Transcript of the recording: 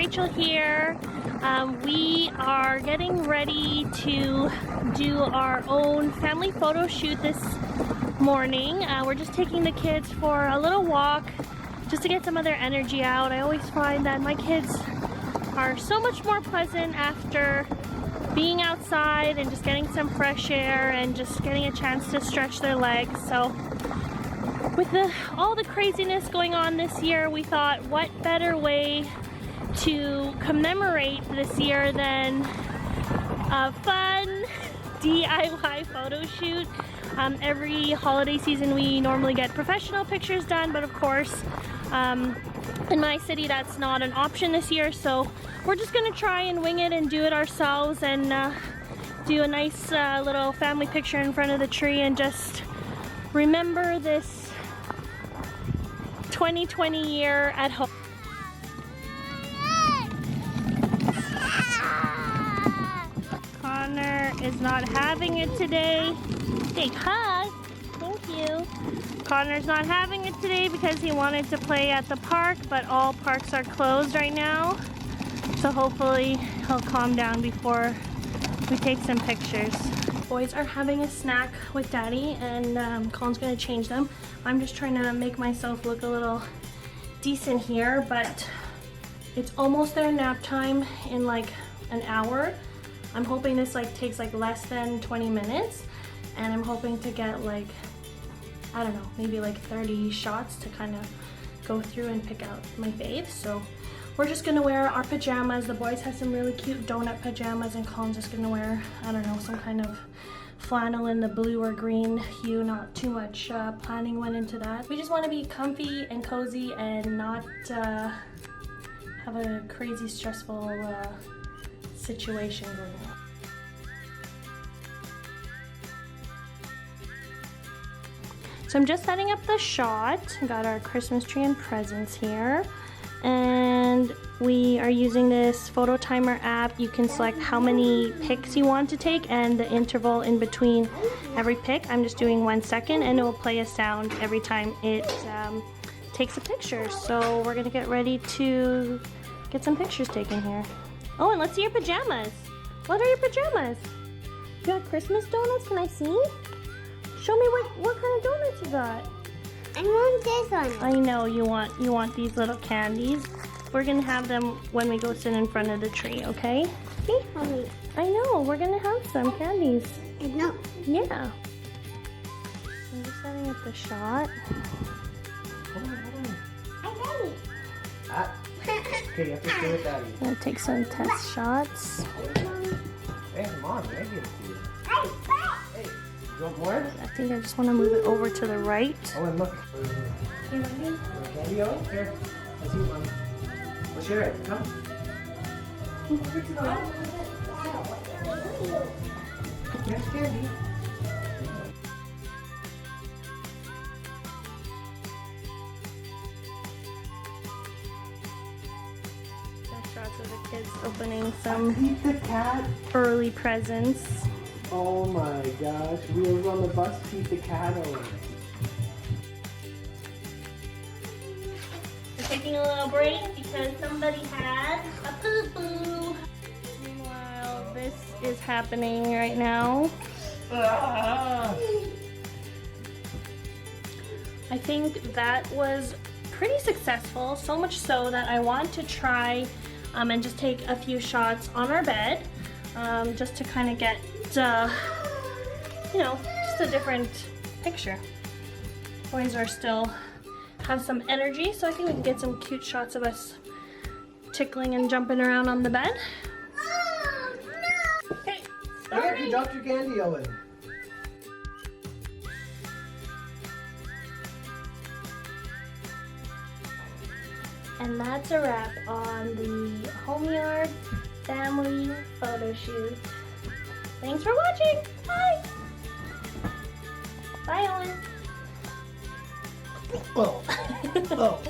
Rachel here. We are getting ready to do our own family photo shoot this morning. We're just taking the kids for a little walk just to get some of their energy out. I always find that my kids are so much more pleasant after being outside and just getting some fresh air and just getting a chance to stretch their legs. So with all the craziness going on this year, we thought what better way to commemorate this year than a fun DIY photo shoot. Every holiday season we normally get professional pictures done, but of course in my city that's not an option this year, so we're just gonna try and wing it and do it ourselves and do a nice little family picture in front of the tree and just remember this 2020 year at home. Connor is not having it today. Big hug. Thank you. Connor's not having it today because he wanted to play at the park, but all parks are closed right now. So hopefully he'll calm down before we take some pictures. Boys are having a snack with Daddy and Colin's gonna change them. I'm just trying to make myself look a little decent here, but it's almost their nap time in like an hour. I'm hoping this takes less than 20 minutes, and I'm hoping to get I don't know, maybe 30 shots to kind of go through and pick out my faves. So we're just gonna wear our pajamas. The boys have some really cute donut pajamas and Colin's just gonna wear, I don't know, some kind of flannel in the blue or green hue. Not too much planning went into that. We just want to be comfy and cozy and not have a crazy stressful situation going on. So I'm just setting up the shot. Got our Christmas tree and presents here. And we are using this photo timer app. You can select how many pics you want to take and the interval in between every pic. I'm just doing 1 second and it will play a sound every time it takes a picture. So we're gonna get ready to get some pictures taken here. Oh, and let's see your pajamas. What are your pajamas? You got Christmas donuts? Can I see? Show me what kind of donuts you got. I want this one. I know you want these little candies. We're gonna have them when we go sit in front of the tree, okay? See, mommy. I know, we're gonna have some candies. No. Yeah. I'm just setting up the shot. I'm ready. Okay, you have to stay with Daddy. I'm gonna take some test shots. Hey, come on, I give it to you. Hey, Hey, you want more? I think I just wanna move it over to the right. Oh, and look. Candy, oh, here. Let's eat one. We'll share it. Come. Here's candy. Shots of the kids opening some Eat the cat. early presents. Oh my gosh, wheels on the bus keep the cat away. We're taking a little break because somebody had a poo-poo. Meanwhile, this is happening right now. I think that was pretty successful, so much so that I want to try and just take a few shots on our bed, just to kind of get, you know, just a different picture. Boys are still have some energy, so I think we can get some cute shots of us tickling and jumping around on the bed. Okay, Look, you dropped your candy, Owen. and that's a wrap on the Homeyard family photo shoot. Thanks for watching. Bye. Bye, Owen. Oh. Oh.